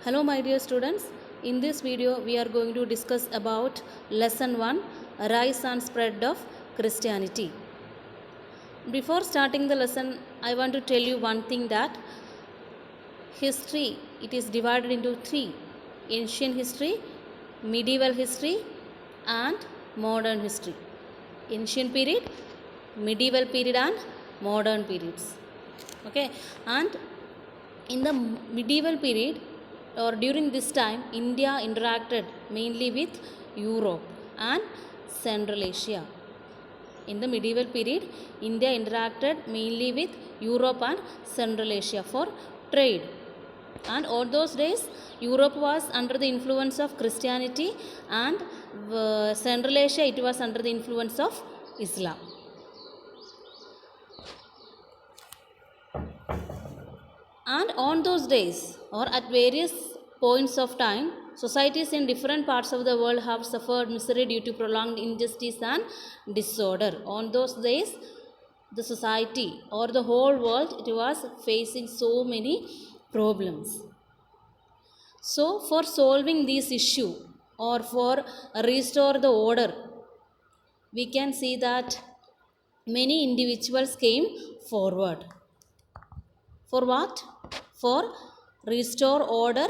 Hello my dear students, in this video we are going to discuss about lesson 1, Rise and Spread of Christianity. Before starting the lesson, I want to tell you one thing, that history, it is divided into three: ancient history, medieval history and modern history. Ancient period, medieval period and modern periods. Okay, and in the medieval period, or during this time, India interacted mainly with Europe and Central Asia. In the medieval period, India interacted mainly with Europe and Central Asia for trade. And all those days, Europe was under the influence of Christianity, and Central Asia, it was under the influence of Islam. And on those days, or at various points of time, societies in different parts of the world have suffered misery due to prolonged injustice and disorder. On those days, the society or the whole world, it was facing so many problems. So for solving this issue, or for restore the order, we can see that many individuals came forward. For what? For restore order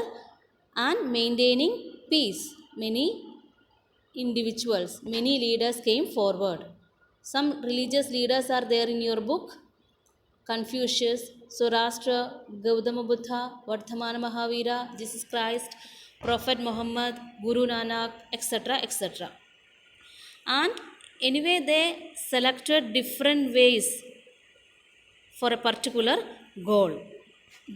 and maintaining peace. Many individuals, many leaders came forward. Some religious leaders are there in your book: Confucius, Zoroaster, Gautama Buddha, Vardhamana Mahavira, Jesus Christ, Prophet Muhammad, Guru Nanak, etc. etc. And anyway, they selected different ways for a particular goal.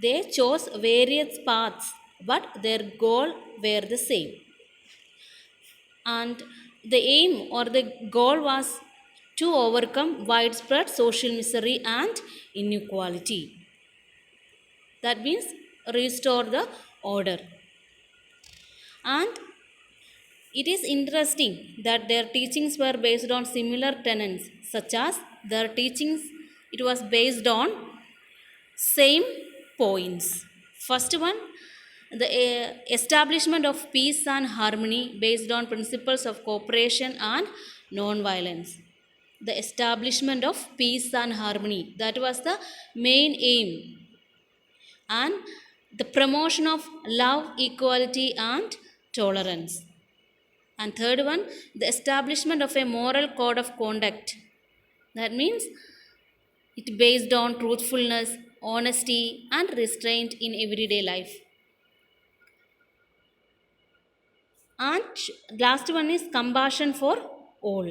They chose various paths, but their goal were the same. And the aim or the goal was to overcome widespread social misery and inequality. That means restore the order. And it is interesting that their teachings were based on similar tenets, such as their teachings, it was based on same points. First one, the establishment of peace and harmony based on principles of cooperation and non-violence. The establishment of peace and harmony, that was the main aim. And the promotion of love, equality and tolerance. And third one, the establishment of a moral code of conduct. That means it based on truthfulness, honesty and restraint in everyday life. And last one is compassion for all,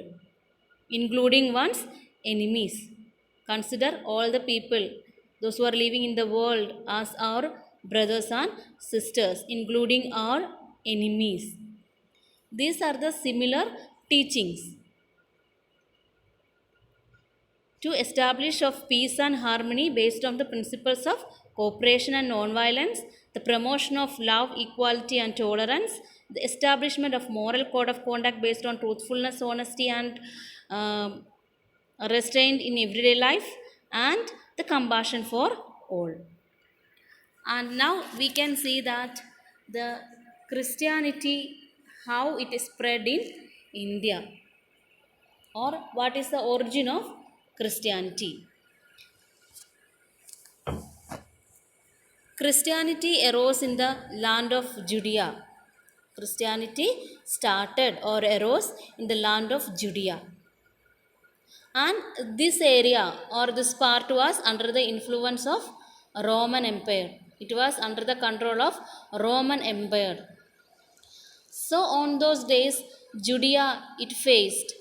including one's enemies. Consider all the people, those who are living in the world, as our brothers and sisters, including our enemies. These are the similar teachings. To establish of peace and harmony based on the principles of cooperation and non-violence, the promotion of love, equality and tolerance, the establishment of moral code of conduct based on truthfulness, honesty and restraint in everyday life, and the compassion for all. And now we can see that the Christianity, how it is spread in India, or what is the origin of Christianity. Christianity arose in the land of Judea. Christianity started or arose in the land of Judea. And this area or this part was under the influence of Roman Empire. It was under the control of Roman Empire. So on those days, Judea, it faced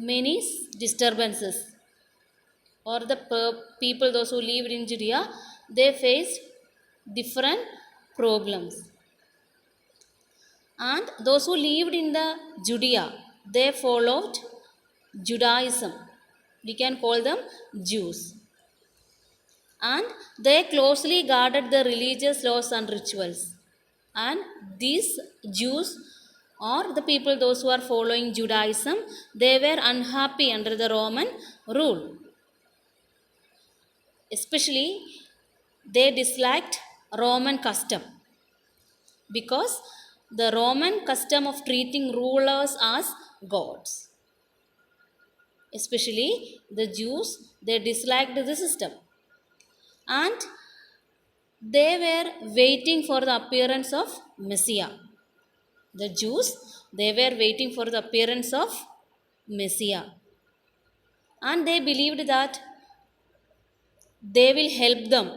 many disturbances, or the people, those who lived in Judea, they faced different problems. And those who lived in the Judea, they followed Judaism. We can call them Jews. And they closely guarded the religious laws and rituals. And these Jews, or the people, those who are following Judaism, they were unhappy under the Roman rule. Especially, they disliked Roman custom, because the Roman custom of treating rulers as gods, especially the Jews, they disliked the system, and they were waiting for the appearance of Messiah. The Jews, they were waiting for the appearance of Messiah, and they believed that they will help them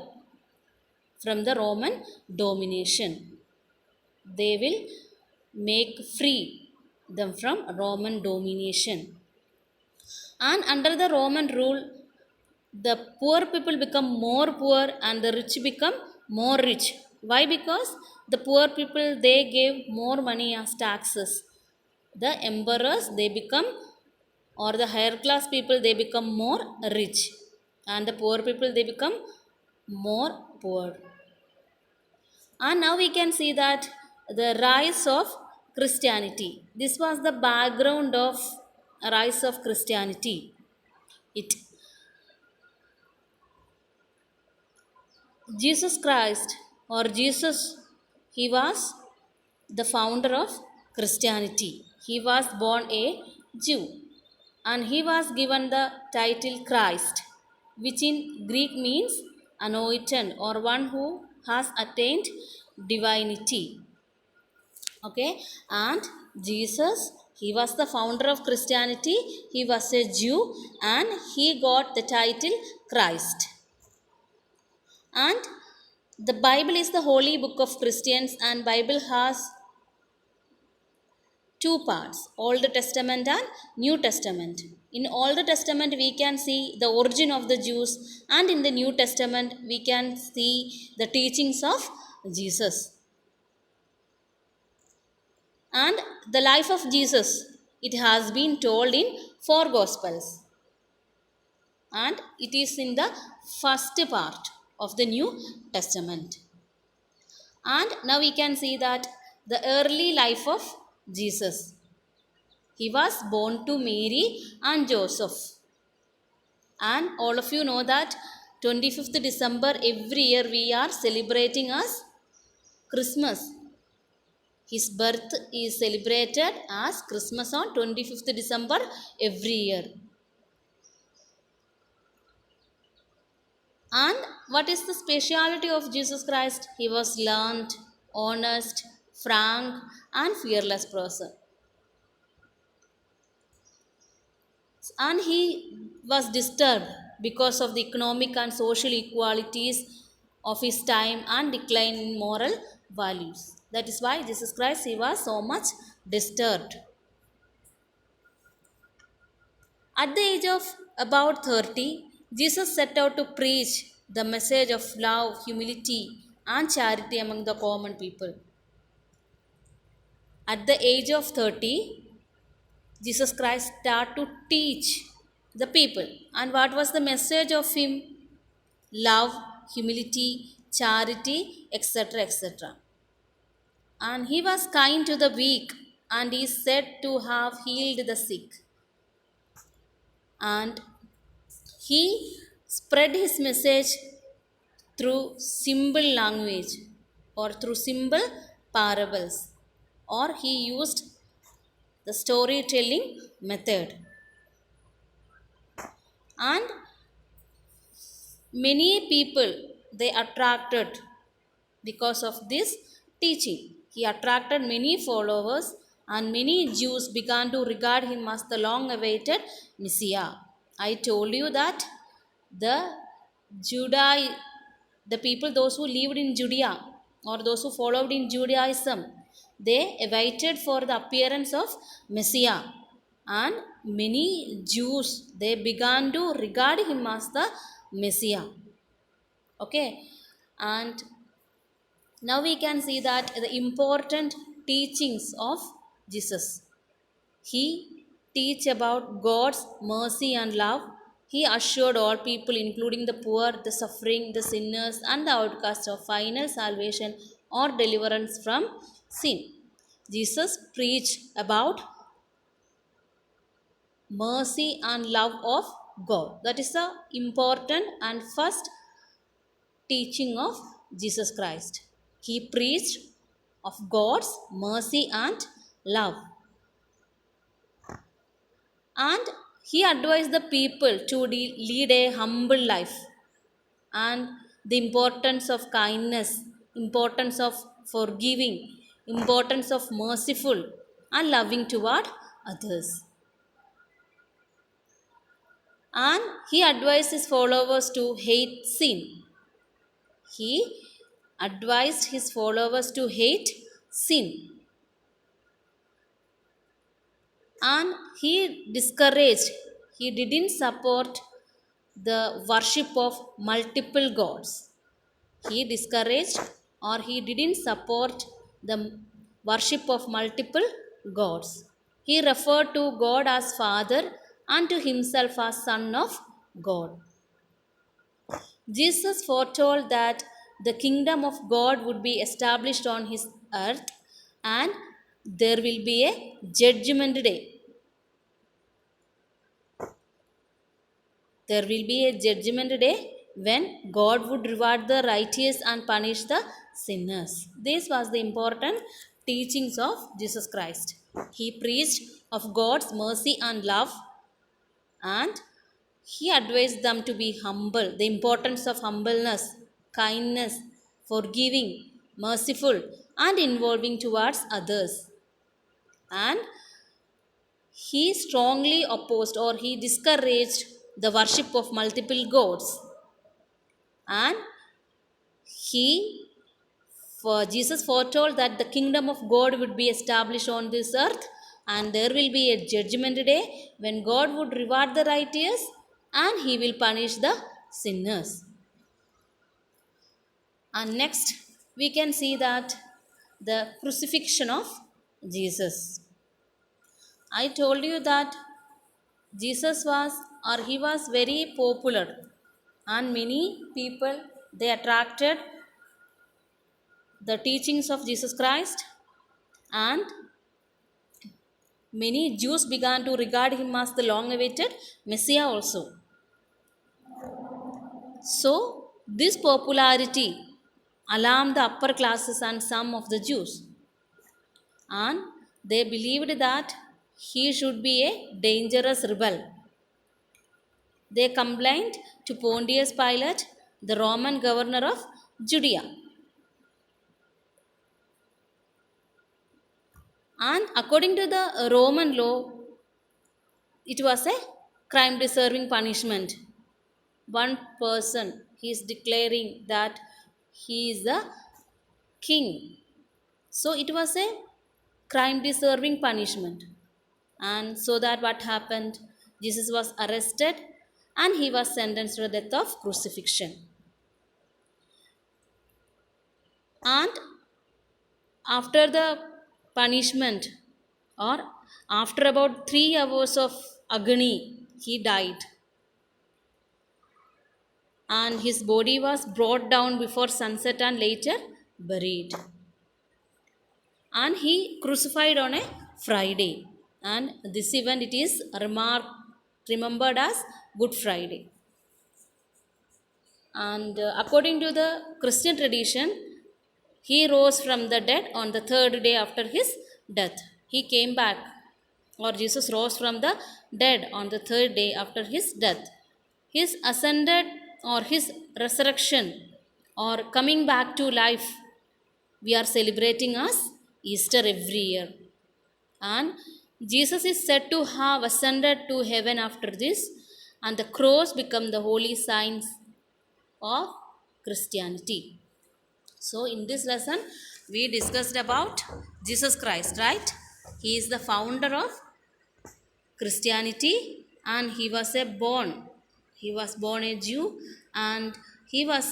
from the Roman domination. They will make free them from Roman domination. And under the Roman rule, the poor people become more poor and the rich become more rich. Why? Because the poor people, they gave more money as taxes. The emperors, they become, or the higher class people, they become more rich, and the poor people, they become more poor. And now we can see that the rise of Christianity, this was the background of rise of Christianity. It Jesus Christ, or Jesus, he was the founder of Christianity. He was born a Jew, and he was given the title Christ, which in Greek means anointed, or one who has attained divinity. Okay, and Jesus, he was the founder of Christianity. He was a Jew, and he got the title Christ. And the Bible is the holy book of Christians, and Bible has two parts, Old Testament and New Testament. In Old Testament we can see the origin of the Jews, and in the New Testament we can see the teachings of Jesus. And the life of Jesus, it has been told in four gospels, and it is in the first part of the New Testament. And now we can see that the early life of Jesus, he was born to Mary and Joseph. And all of you know that 25th December every year we are celebrating as Christmas. His birth is celebrated as Christmas on 25th December every year. And what is the speciality of Jesus Christ? He was learned, honest, frank, and fearless person. And he was disturbed because of the economic and social inequalities of his time and decline in moral values. That is why Jesus Christ, he was so much disturbed. At the age of about 30, Jesus set out to preach the message of love, humility, and charity among the common people. At the age of 30, Jesus Christ started to teach the people. And what was the message of him? Love, humility, charity, etc. etc. And he was kind to the weak, and he is said to have healed the sick. And he spread his message through simple language, or through simple parables, or he used the storytelling method. And many people, they attracted because of this teaching. He attracted many followers, and many Jews began to regard him as the long awaited Messiah. I told you that the Judah, the people, those who lived in Judea, or those who followed in Judaism, they awaited for the appearance of Messiah. And many Jews, they began to regard him as the Messiah. Okay, and now we can see that the important teachings of Jesus. He teach about God's mercy and love. He assured all people, including the poor, the suffering, the sinners, and the outcasts, of final salvation or deliverance from sin. Jesus preached about mercy and love of God. That is the important and first teaching of Jesus Christ. He preached of God's mercy and love. And he advised the people to lead a humble life and the importance of kindness, importance of forgiving, importance of merciful and loving toward others. And he advised his followers to hate sin. He advised his followers to hate sin. And he discouraged, he didn't support the worship of multiple gods. He discouraged or he didn't support the worship of multiple gods. He referred to God as Father and to himself as Son of God. Jesus foretold that the kingdom of God would be established on his earth and there will be a judgment day. There will be a judgment day when God would reward the righteous and punish the sinners. This was the important teachings of Jesus Christ. He preached of God's mercy and love, and he advised them to be humble, the importance of humbleness, kindness, forgiving, merciful, and involving towards others. And he strongly opposed or he discouraged the worship of multiple gods. And he, for Jesus foretold that the kingdom of God would be established on this earth and there will be a judgment day when God would reward the righteous and he will punish the sinners. And next, we can see that the crucifixion of Jesus. I told you that Jesus was or he was very popular and many people they attracted the teachings of Jesus Christ and many Jews began to regard him as the long awaited Messiah also. So, this popularity alarmed the upper classes and some of the Jews, and they believed that he should be a dangerous rebel. They complained to Pontius Pilate, the Roman governor of Judea. And according to the Roman law, it was a crime deserving punishment. One person he is declaring that he is the king. So it was a crime deserving punishment. And so that what happened? Jesus was arrested and he was sentenced to the death of crucifixion. And after the punishment or after about 3 hours of agony, he died. And his body was brought down before sunset and later buried. And he crucified on a Friday. And this event it is remembered as Good Friday. And according to the Christian tradition, he rose from the dead on the third day after his death. He came back, or Jesus rose from the dead on the third day after his death. His ascended or his resurrection or coming back to life, we are celebrating as Easter every year. And Jesus is said to have ascended to heaven after this, and the cross become the holy signs of Christianity. So, in this lesson, we discussed about Jesus Christ, right? He is the founder of Christianity and he was born a Jew and he was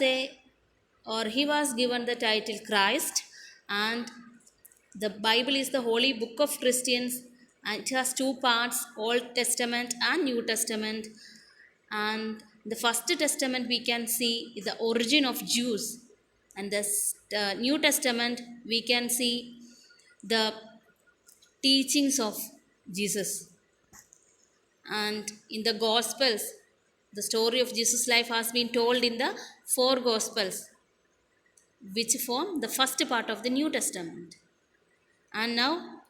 given the title Christ, and the Bible is the holy book of Christians and it has two parts, Old Testament and New Testament. And the first testament we can see is the origin of Jews, and the New Testament we can see the teachings of Jesus. And in the Gospels, the story of Jesus' life has been told in the four Gospels. which form the first part of the New Testament. And now,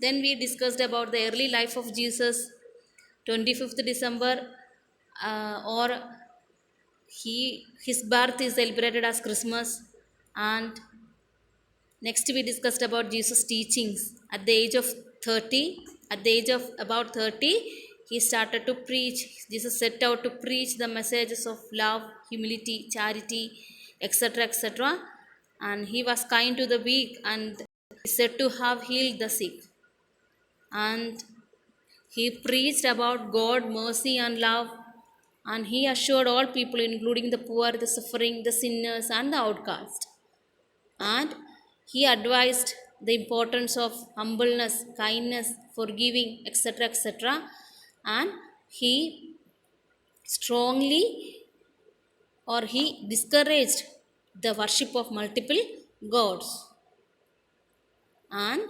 then we discussed about the early life of Jesus, 25th December, or his birth is celebrated as Christmas. And next we discussed about Jesus' teachings at the age of 30. At the age of about 30, he started to preach. Jesus set out to preach the messages of love, humility, charity, etc., etc. And he was kind to the weak and is said to have healed the sick. And he preached about God, mercy, and love. And he assured all people, including the poor, the suffering, the sinners, and the outcast. And he advised the importance of humbleness, kindness, forgiving, etc., etc. And he strongly, or he discouraged the worship of multiple gods. And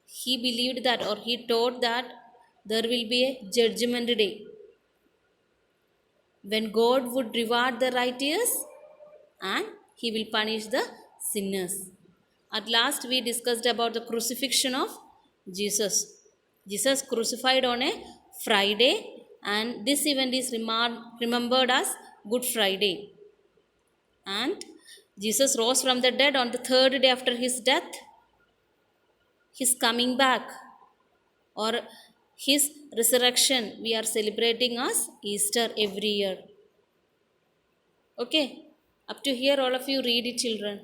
he believed that, or he taught that there will be a judgment day when God would reward the righteous and he will punish the sinners. At last, we discussed about the crucifixion of Jesus. Jesus crucified on a Friday, and this event is remembered as Good Friday. And Jesus rose from the dead on the third day after his death. His coming back, or his resurrection, we are celebrating as Easter every year. Okay, up to here, all of you read it, children.